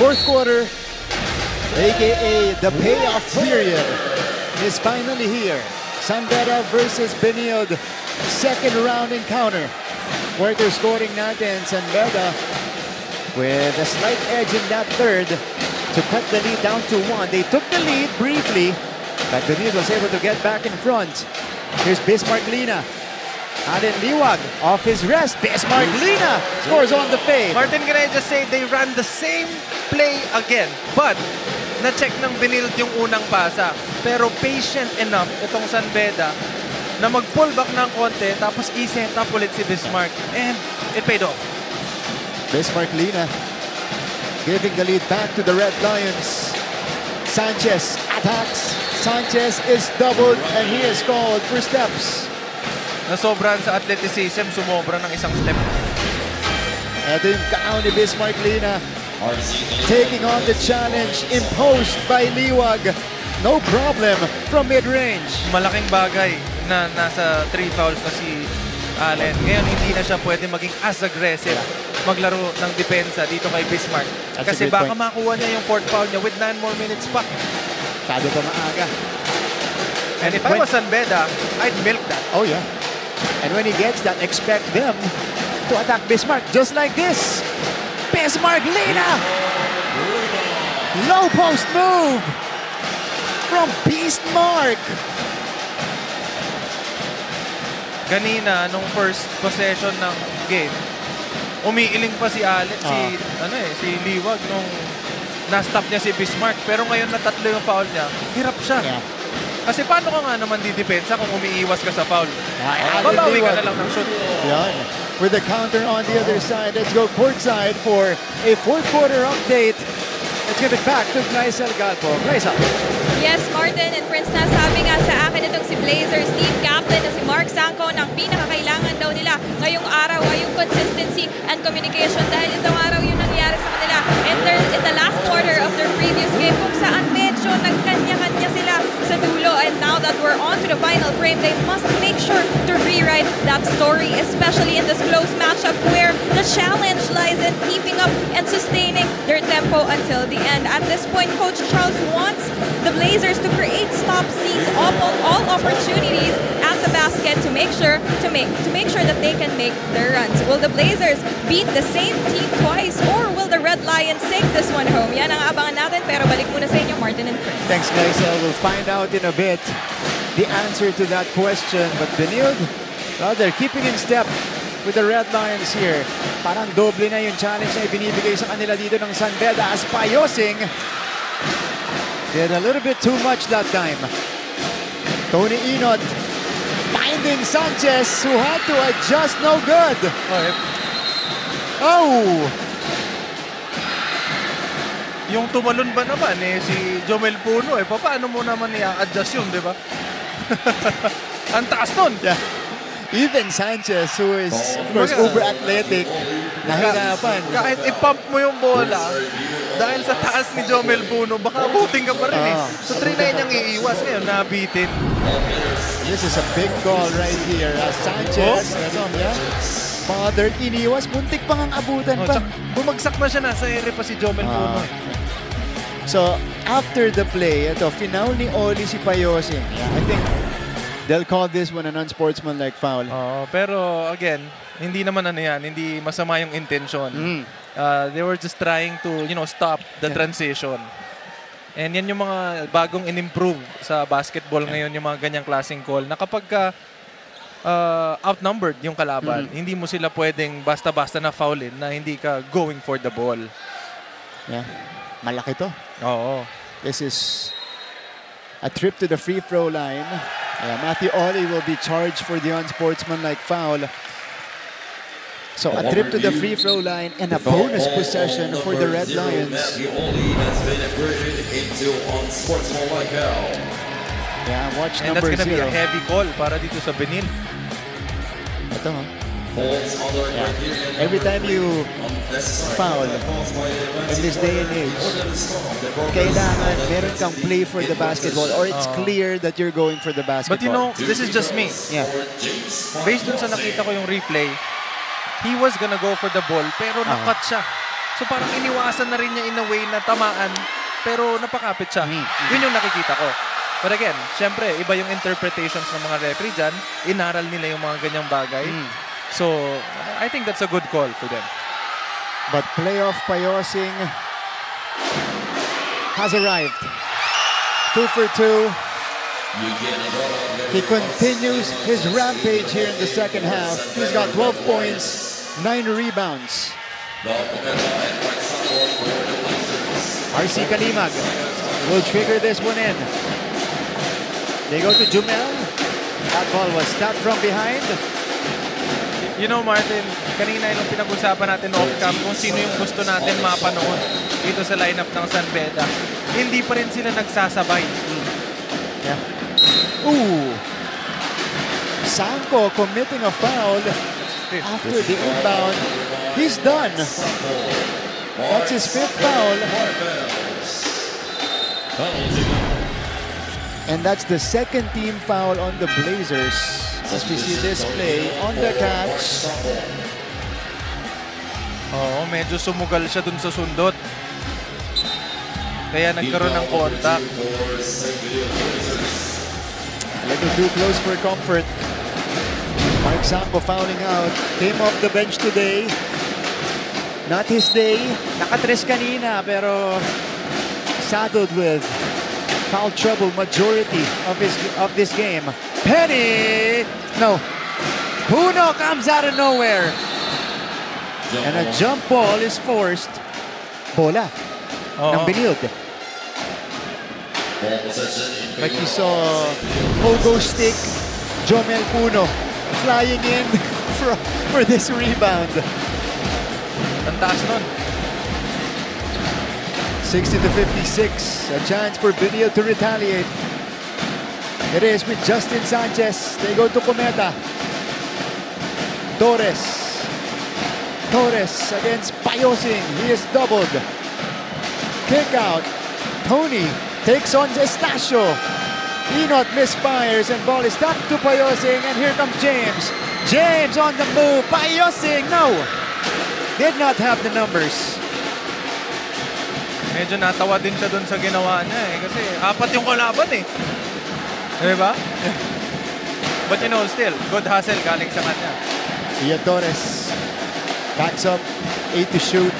fourth quarter, aka the payoff period, is finally here. San Beda versus Benilde, second round encounter. Quarter scoring natin, San Beda with a slight edge in that third to cut the lead down to 1. They took the lead briefly, but Benilde was able to get back in front. Here's Bismarck Lina. Allen Liwag off his rest. Bismarck Lina scores on the fade. Martin, can I just say they ran the same play again, but na-check ng Benilde yung unang pasa. Pero patient enough itong San Beda na mag-pull back ng konti tapos i-set up ulit si Bismarck. And it paid off. Bismarck Lina giving the lead back to the Red Lions. Sanchez attacks. Sanchez is doubled and he is called for steps. Nasobran sa athleticism, sumobra ng isang step. Ito yung count ni Bismarck Lina. Taking on the challenge imposed by Liwag. No problem from mid-range. Malaking bagay na nasa 3 fouls na si Allen. Ngayon hindi na siya pwede maging as aggressive maglaro ng depensa dito kay Bismarck. Kasi baka makuha niya yung 4th foul niya with 9 more minutes pa. Masyado pa maaga. And if I was San Beda, I'd milk that. Oh yeah. And when he gets that, expect them to attack Bismarck just like this. Bismarck Lina! Low post move from Beast Mark. Kanina, nung first possession ng game, umiiling pa si si Liwag nung na-stop niya si Bismarck. Pero ngayon na tatlo yung foul niya, hirap siya. Yeah. Kasi paano ka nga naman didepensa kung umiiwas ka sa foul? Babawi ka na lang ng shoot. Yan. With the counter on the other side, let's go courtside for a fourth quarter update. Let's give it back to Glycel Galpo. Glycel. Yes, Martin and Prince, nasabi nga sa akin itong si Blazers team captain na si Mark Sanko ng pinakakailangan daw nila ngayong araw ay yung consistency and communication dahil itong araw yung nangyari sa kanila. And in the last quarter of their previous game kung saan medyo nagkanya-kanya sila sa dulo, and now that we're on to the final frame, they must make sure to rewrite that story, especially in this close matchup where the challenge lies in keeping up and sustaining their tempo until the end. At this point, Coach Charles wants the Blazers to create stop scenes, all opportunities at the basket to make sure that they can make their runs. Will the Blazers beat the same team twice, or will the Red Lions take this one home? Yan ang abangan natin, pero balik muna sa inyo, Martin and Chris. Thanks, Glycel. We'll find out in a bit the answer to that question. But Benilde, well, they're keeping in step with the Red Lions here. Parang doble na yung challenge na ibinibigay sa kanila dito ng San Beda as Payosing did a little bit too much that time. Tony Inot finding Sanchez, who had to adjust. No good. Oh! Yung tumalon ba naman si Jomel Puno paano mo naman i-adjust yun, di ba? Ang taas nun. Yeah. Even Sanchez, who is of course uber athletic, nahirapan. Kahit i-pump mo yung bola, dahil sa taas ni Jomel Puno, baka abutin ka pa rin So trinay niyang iiwas, ngayon nabitin. This is a big call right here. Sanchez, bothered, iniwas, muntik pang ang abutan pa. Bumagsak na siya, nasa ere pa si Jomel Puno. So, after the play, finaul ni Oli si Payosing. I think they'll call this one an unsportsmanlike foul. Pero again, hindi naman hindi masama yung intention. They were just trying to, stop the transition. And yan yung mga bagong in-improve sa basketball ngayon, yung mga ganyang klaseng call na kapag outnumbered yung kalaban, hindi mo sila pwedeng basta-basta na foulin na hindi ka going for the ball. Yeah. Malaki to. Oo. This is a trip to the free throw line. Matthew Oli will be charged for the unsportsmanlike foul. So a trip to the free throw line and a bonus possession for the Red Lions. Matthew Oli has been averted into unsportsmanlike foul. Yeah, watch and number 0. And that's gonna be a heavy call para dito sa Benilde. Ito, every time you foul in this day and age, kailangan meron kang play for the basketball or it's clear that you're going for the basketball. But this is just me. Yeah. Based dun sa nakita ko yung replay, he was gonna go for the ball pero nakat siya. So parang iniwasan na rin niya in a way na tamaan, pero napakapit siya. Yun yung nakikita ko. But again, syempre, iba yung interpretations ng mga referee dyan. Inaral nila yung mga ganyang bagay. So, I think that's a good call for them. But playoff Payosing has arrived. 2 for 2. He continues his rampage here in the second half. He's got 12 points, 9 rebounds. RC Kalimag will trigger this one in. They go to Jumel. That ball was tapped from behind. You know, Martin, kanina yung pinag-usapan natin off-cam kung sino yung gusto natin mapanood dito sa lineup ng San Beda. Hindi pa rin sila nagsasabay. Yeah. Ooh. Sanko committing a foul after the inbound. He's done. That's his 5th foul. And that's the second team foul on the Blazers. As we see this play on the catch. Oo, medyo sumugal siya dun sa sundot. Kaya nagkaroon ng contact. A little too close for comfort. Mark Sanko fouling out. Came off the bench today. Not his day. Nakatres kanina pero saddled with foul trouble majority of this game. Penny! No. Puno comes out of nowhere. And a jump ball is forced. Bola. Ng Benilde. Like you saw Pogo Stick, Jomel Puno flying in for this rebound. Ang taas nun. 60-56. A chance for Benilde to retaliate. It is with Justin Sanchez. They go to Cometa. Torres. Torres against Payosing. He is doubled. Kick out. Tony takes on Estacio. Enot misfires and ball is tapped to Payosing, and here comes James. James on the move. Payosing, no. Did not have the numbers. Medyo natawa din siya dun sa ginawa niya eh. Kasi 4 yung kalaban eh. Diba? But you know, still, good hustle galing sa kanya. Ian Torres backs up, 8 to shoot.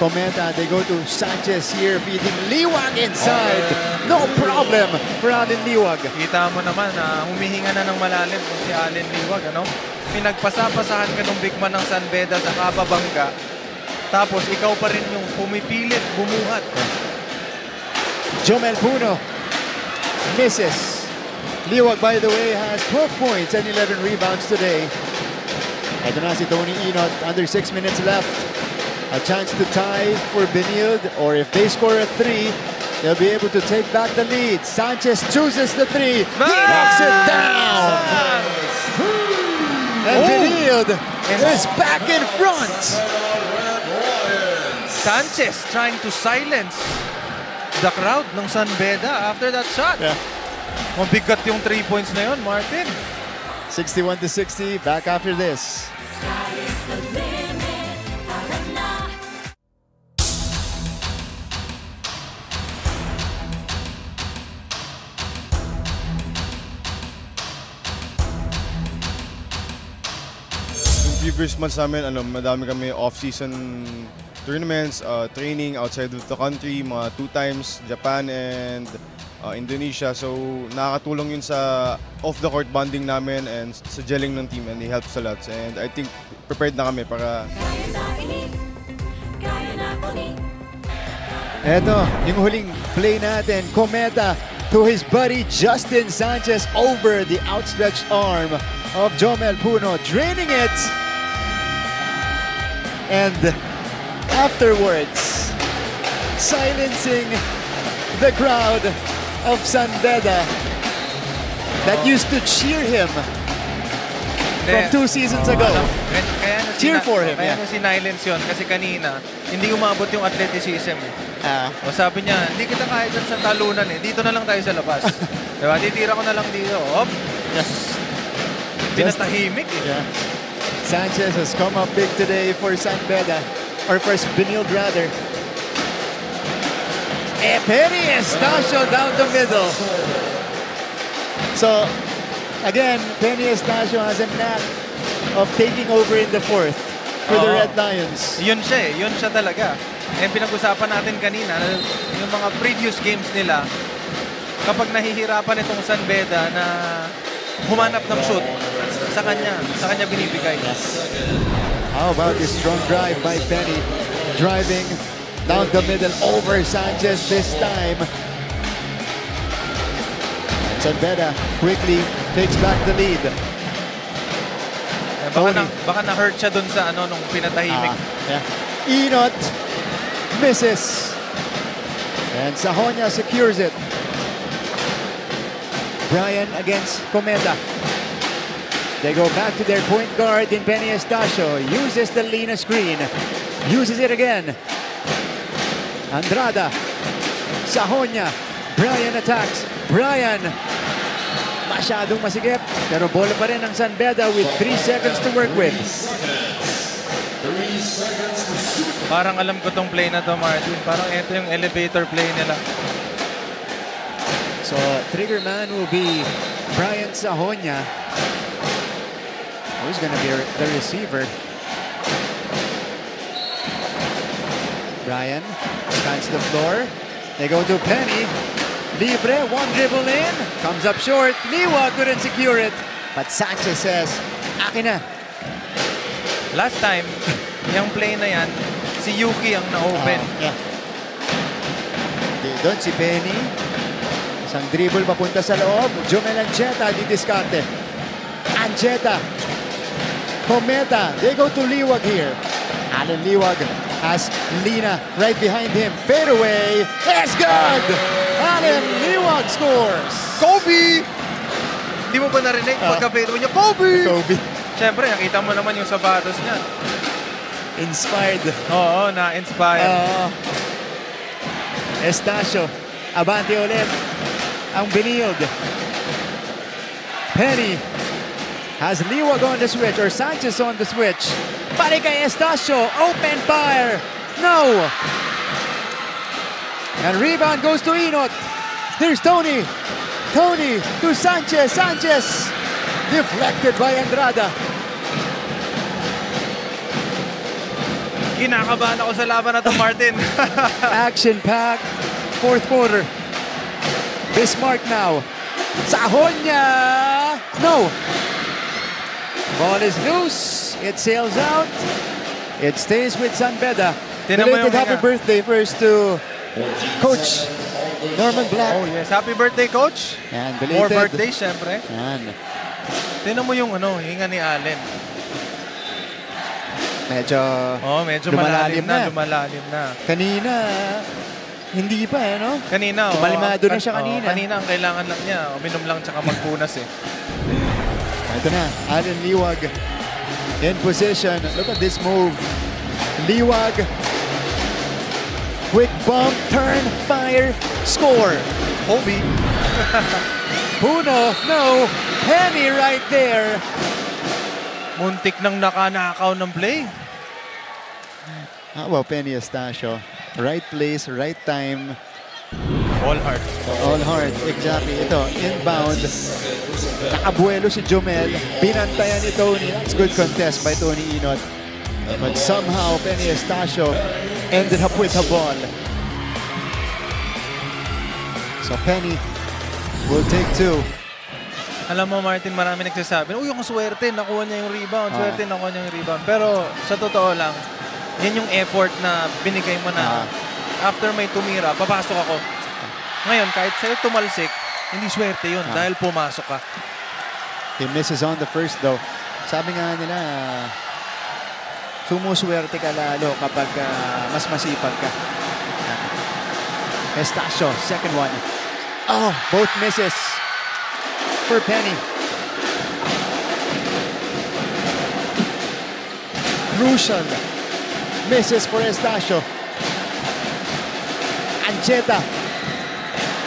Cometa, they go to Sanchez here, feeding Liwag inside. No problem for Allen Liwag. Kita mo naman na humihinga na ng malalim kung si Allen Liwag, ano? Pinagpasapasahan ka ng big man ng San Beda sa kababangga. Tapos ikaw pa rin yung pumipilit, bumuhat. Jomel Puno misses. Liwag, by the way, has 12 points and 11 rebounds today. Ito na si Tony Enot, under 6 minutes left. A chance to tie for Benilde, or if they score a 3, they'll be able to take back the lead. Sanchez chooses the 3. He knocks it down. And Benilde is back in front. Sanchez trying to silence the crowd ng San Beda after that shot. Yeah. Mabigat yung 3 points na yun, Martin. 61-60, back after this. Previous months namin, madami kami off-season tournaments, training outside of the country, mga 2 times, Japan and Indonesia. So nakakatulong yun sa off-the-court bonding namin and sa gelling ng team, and it helps a lot. And I think prepared na kami para... Eto, yung huling play natin, Cometa to his buddy Justin Sanchez over the outstretched arm of Jomel Puno, draining it. And afterwards, silencing the crowd of San Beda that used to cheer him from 2 seasons ago. Cheer for him. Kaya sinilence yun kasi kanina, hindi umabot yung athleticism eh. O sabi niya, hindi kita kaya dyan sa talunan eh. Dito na lang tayo sa labas. Diba? Titira ko na lang dito. Op! Pinatahimik eh. Yeah. Sanchez has come up big today for San Beda. or for Benilde rather. Penny Estacio down the middle. So, again, Penny Estacio has a knack of taking over in the fourth for the Red Lions. Yun siya eh. Yun siya talaga. Pinag-usapan natin kanina, yung mga previous games nila, kapag nahihirapan itong San Beda na humanap ng shoot, sa kanya binibigay. How about this strong drive by Penny? Driving down the middle over Sanchez this time. And San Beda quickly takes back the lead. Baka na-hurt siya dun sa nung pinatahimik. Enot misses. And Sajonia secures it. Brian against Cometa. They go back to their point guard in Penny Estacio. Uses the Lina screen. Uses it again. Andrada. Sajonia. Brian attacks. Brian. Masyadong masigip. Pero bola pa rin ang San Beda with 3 seconds to work with. Parang alam ko tong play na to, Martin. Parang ito yung elevator play nila. So, trigger man will be Brian Sajonia. Who's going to be the receiver? Brian scans the floor. They go to Penny. Libre, one dribble in. Comes up short. Liwa couldn't secure it. But Sanchez says, akin na. Last time, yung play na yan, si Yuki ang na-open. Doon si Penny. Isang dribble papunta sa loob. Jomel Ancheta didiskarte. Ancheta. Cometa. They go to Liwag here. Alan Liwag has Lina right behind him. Fade away. It's good! Alan Liwag scores! Kobe! Hindi mo ba narinig pagka-fade away niya? Kobe! Kobe. Siyempre, nakita mo naman yung sapatos niya. Inspired. Oo, na-inspired. Estacio. Abante ulit. Ang Benilde. Penny has Liwag on the switch or Sanchez on the switch. Pare kay Estacio. Open fire. No. And rebound goes to Enot. Here's Tony. Tony to Sanchez. Sanchez. Deflected by Andrada. Kinakabahan ako sa laban na to, Martin. Action-packed fourth quarter. Bismarck now. Sajonia. No. Ball is loose. It sails out. It stays with San Beda. Belated happy birthday first to Coach Norman Black. Oh yes, happy birthday, Coach. Yan, belated. More birthdays, syempre. Yan. Tingnan mo yung hinga ni Allen. Medyo lumalalim na. Kanina, hindi pa no? Kanina, Malimado na siya kanina. Kanina ang kailangan lang niya, uminom lang tsaka magpunas eh. Ito na, Alan Liwag in position. Look at this move. Liwag. Quick bump, turn, fire, score. Kobe. Puno, no. Penny right there. Muntik nang nakanakaw ng play. Well, Penny Estacio. Right place, right time. All heart. All heart, exactly. Ito, inbound. Nakabuelo si Jomel. Binantayan ni Tony. That's good contest by Tony Enot. But somehow, Penny Estacio ended up with a ball. So Penny will take two. Alam mo, Martin, marami nagsasabi, uy, yung swerte, nakuha niya yung rebound. Swerte, nakuha niya yung rebound. Pero sa totoo lang, yan yung effort na binigay mo na after may tumira, papasok ako. Ngayon, kahit sa'yo tumalsik, hindi swerte yun dahil pumasok ka. He misses on the first though. Sabi nga nila, sumuswerte ka lalo kapag mas masipag ka. Estacio, second one. Oh, both misses for Penny. Crucial misses for Estacio. Ancheta.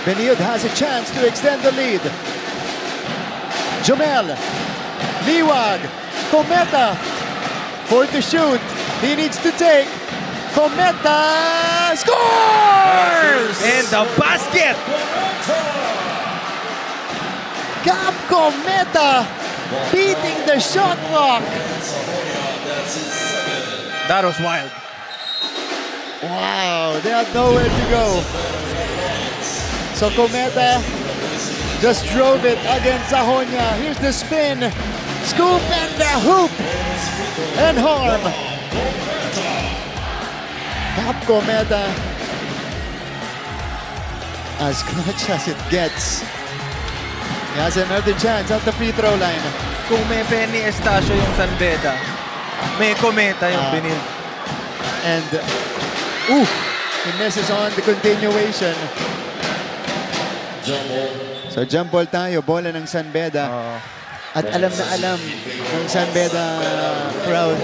Benilde has a chance to extend the lead. Jomel. Liwag. Cometa. 4 to shoot. He needs to take. Cometa scores! And the basket! Gab Cometa beating the shot clock. That was wild. Wow, they had nowhere to go. So Cometa just drove it against Sajonia. Here's the spin, scoop, and the hoop. And harm. Gab Cometa, as clutch as it gets. He has another chance at the free throw line. Kung may Penny Estacio yung San Beda, may Cometa yung Benil. And, he misses on the continuation. So jump ball tayo, bola ng San Beda. At alam na alam ng San Beda crowd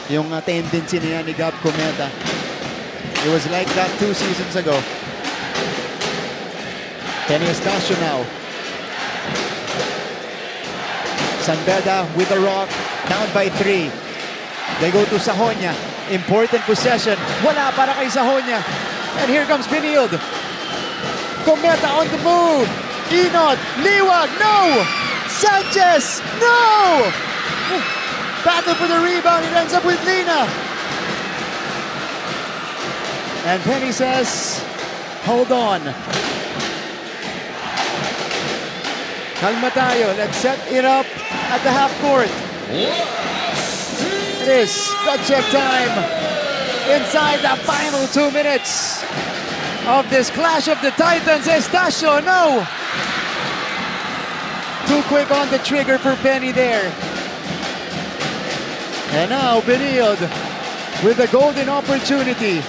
yung tendency niya ni Gab Cometa. It was like that 2 seasons ago. Penny Estacio now. San Beda with the rock, down by 3. They go to Sajonia. Important possession. Wala para kay Sajonia. And here comes Benilde. Cometa on the move. Inot, Liwag, no! Sanchez, no! Battle for the rebound. It ends up with Lina. And Penny says, hold on. Kalma tayo. Let's set it up at the half court. It is gut check time inside the final 2 minutes of this Clash of the Titans. Estacio, no! Too quick on the trigger for Penny there. And now Benilde with a golden opportunity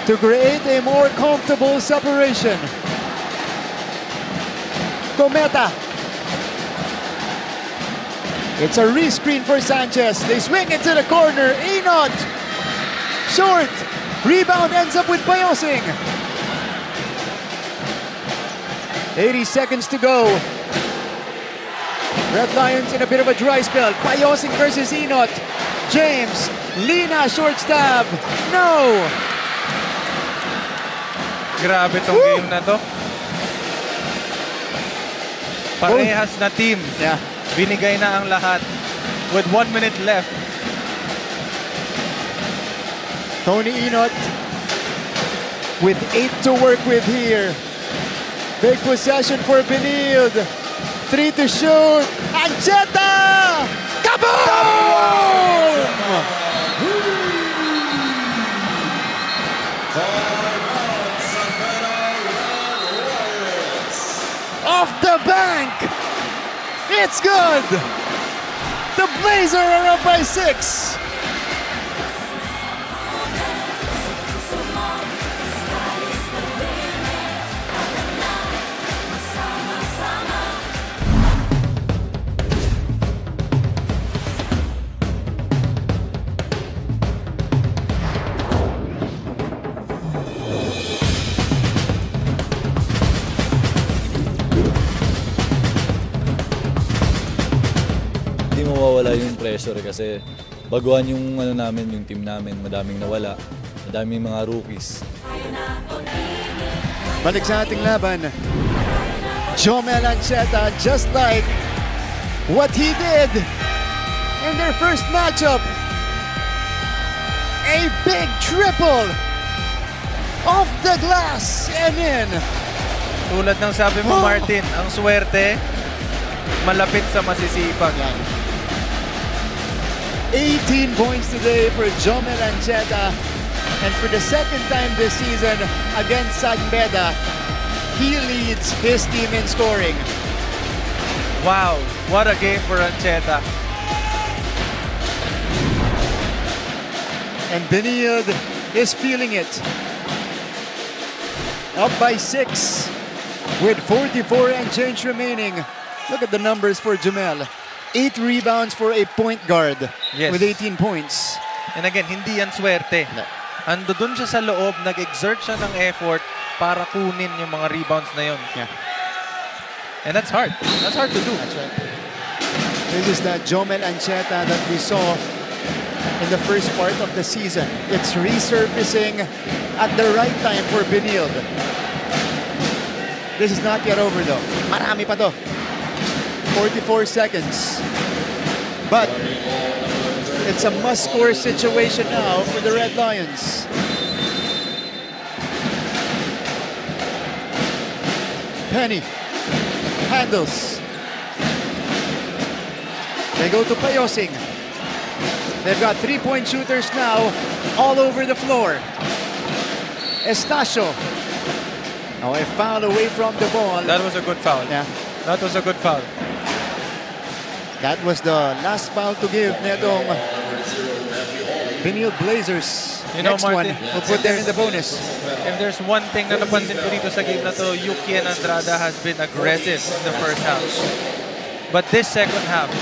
to create a more comfortable separation. Cometa. It's a rescreen for Sanchez. They swing it to the corner. Inot. Short. Rebound ends up with Payosing. 80 seconds to go. Red Lions in a bit of a dry spell. Payosing versus Inot. James. Lina short stab. No. Grabe tong game na to. Parehas na team. Yeah. Binigay na ang lahat with 1 minute left. Tony Inot with 8 to work with here. Big possession for Benilde. 3 to shoot. Ancheta! Kaboom! Off the bank. It's good. The Blazers are up by 6. Mawawala yung pressure kasi baguhan yung namin, yung team namin, madaming nawala, madaming mga rookies. Balik sa ating laban. Jomel Ancheta, just like what he did in their first matchup. A big triple off the glass and in. Tulad ng sabi mo, Martin, ang swerte malapit sa masisipag. 18 points today for Jomel Ancheta. And for the second time this season against San Beda, he leads his team in scoring. Wow, what a game for Ancheta. And Benilde is feeling it. Up by 6 with 44 and change remaining. Look at the numbers for Jomel. 8 rebounds for a point guard with 18 points. And again, hindi yan swerte. Ando dun siya sa loob, nag-exert siya ng effort para kunin yung mga rebounds na yun. Yeah. And that's hard. That's hard to do. That's right. This is the Jomel Ancheta that we saw in the first part of the season. It's resurfacing at the right time for Benilde. This is not yet over though. Marami pa to. 44 seconds. But it's a must-score situation now for the Red Lions. Penny handles. They go to Payosing. They've got three-point shooters now all over the floor. Estacio. Oh, a foul away from the ball. That was a good foul. Yeah. That was a good foul. That was the last foul to give netong Benilde Blazers. You know, Next one, Martin, we'll put them in the bonus. If there's one thing na napansin ko dito sa game na to, Yuki and Andrada has been aggressive in the first half. But this second half,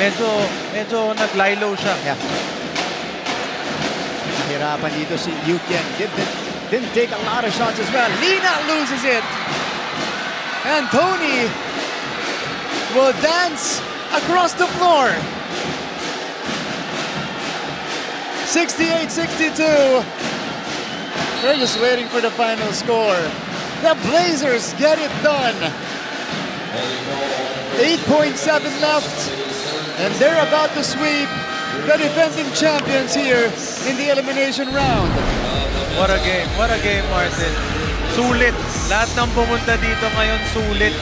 medyo nag-lie-low siya. Yeah. Nahirapan dito si Yukian. Didn't take a lot of shots as well. Lina loses it. And Tony will dance across the floor. 68-62. They're just waiting for the final score. The Blazers get it done. 8.7 left. And they're about to sweep the defending champions here in the elimination round. What a game. What a game, Martin. Sulit. Lahat ng pumunta dito ngayon, sulit.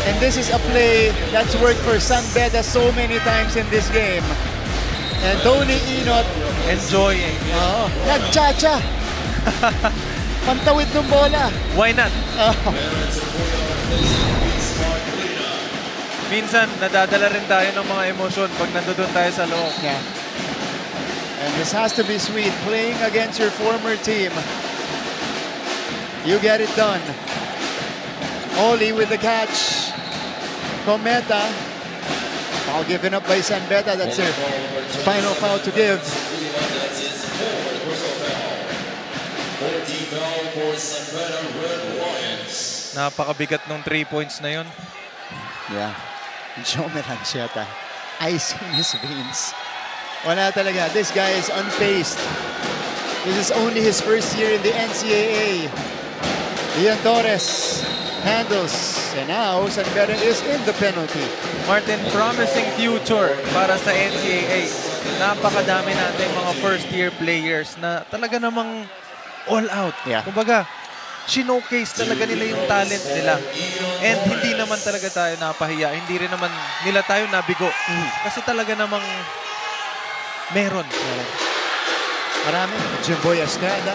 And this is a play that's worked for San Beda so many times in this game. And Tony Inot Enjoying. nag-cha-cha. Pantawid ng bola. Why not? Oh. Minsan, nadadala rin tayo ng mga emosyon pag nandoon tayo sa loob. Yeah. And this has to be sweet. Playing against your former team. You get it done. Oli with the catch. Cometa. Foul given up by San Beda. That's their final foul to give. 14 foul for San Beda Red Lions. Napakabigat ng 3 points na yun. Yeah. Joe Melancheta. Ice in his veins. Wala talaga. This guy is unfazed. This is only his first year in the NCAA. Ian Torres handles. And now, San Beda is in the penalty. Martin, promising future para sa NCAA. Napakadami natin mga first-year players na talaga namang all out. Yeah. Kumbaga, showcase talaga nila yung talent nila. And hindi naman talaga tayo napahiya. Hindi rin naman nila tayo nabigo. Kasi talaga namang meron. Marami. Jimboy Estrada.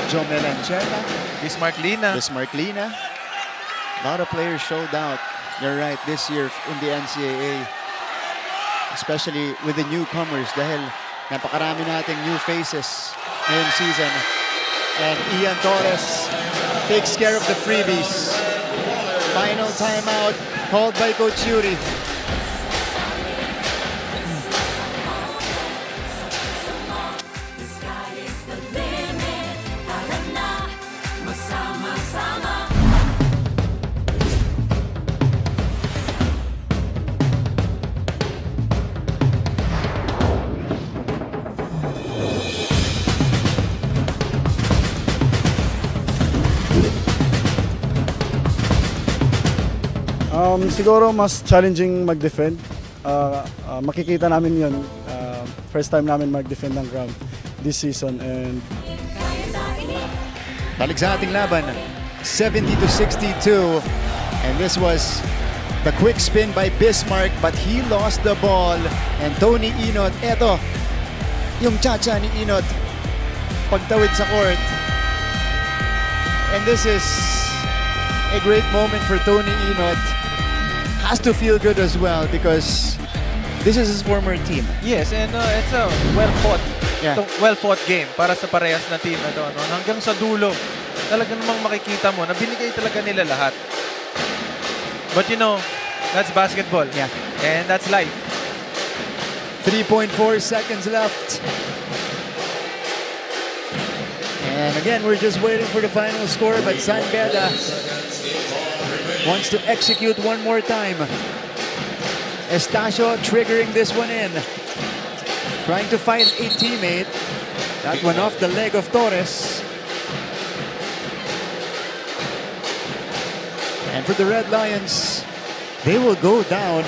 Joe Melancheta. Bismarck Lina. Bismarck Lina. A lot of players showed out. You're right, this year in the NCAA. Especially with the newcomers dahil napakarami nating new faces ngayong season. And Ian Torres takes care of the freebies. Final timeout called by Coach Yuri. Siguro mas challenging mag-defend. Makikita namin yun. First time namin mag-defend ng ground this season. And Balik sa ating laban, 70-62. And this was the quick spin by Bismarck, but he lost the ball. And Tony Inot, eto, yung cha-cha ni Inot, pagtawid sa court. And this is a great moment for Tony Inot. Has to feel good as well because this is his former team. Yes, and it's a well-fought well-fought game para sa parehas na team na ito. No? Hanggang sa dulo, talaga namang makikita mo na binigay talaga nila lahat. But you know, that's basketball. Yeah. And that's life. 3.4 seconds left. And again, we're just waiting for the final score, but San Beda wants to execute one more time. Estacio triggering this one in. Trying to find a teammate. That one off the leg of Torres. And for the Red Lions, they will go down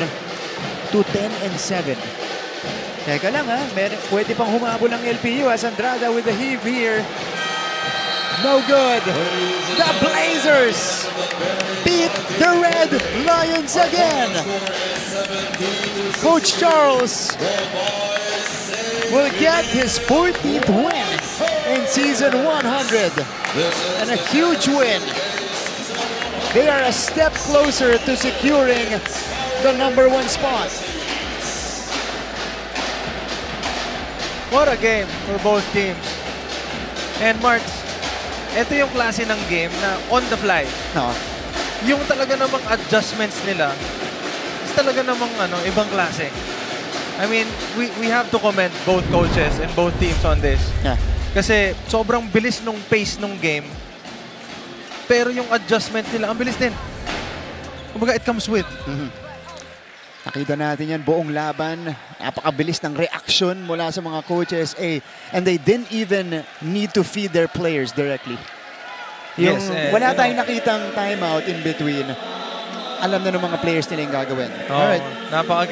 to 10-7. Teka lang ha, pwede pang humabol ang LPU as Andrada with the heave here. No good. The Blazers beat the Red Lions again. Coach Charles will get his 14th win in season 100 and a huge win. They are a step closer to securing the #1 spot. What a game for both teams. And Marks, ito yung klase ng game na on the fly. No. Yung talaga namang adjustments nila is talaga namang ibang klase. I mean, we have to commend both coaches and both teams on this. Yeah. Kasi sobrang bilis nung pace nung game. Pero yung adjustment nila, ang bilis din. Kumbaga, it comes with. Nakita natin yan buong laban. Napakabilis ng reaction mula sa mga coaches. And they didn't even need to feed their players directly. Yes, Wala tayong nakitang timeout in between. Alam na ng mga players nila yung gagawin. Alright. Napaka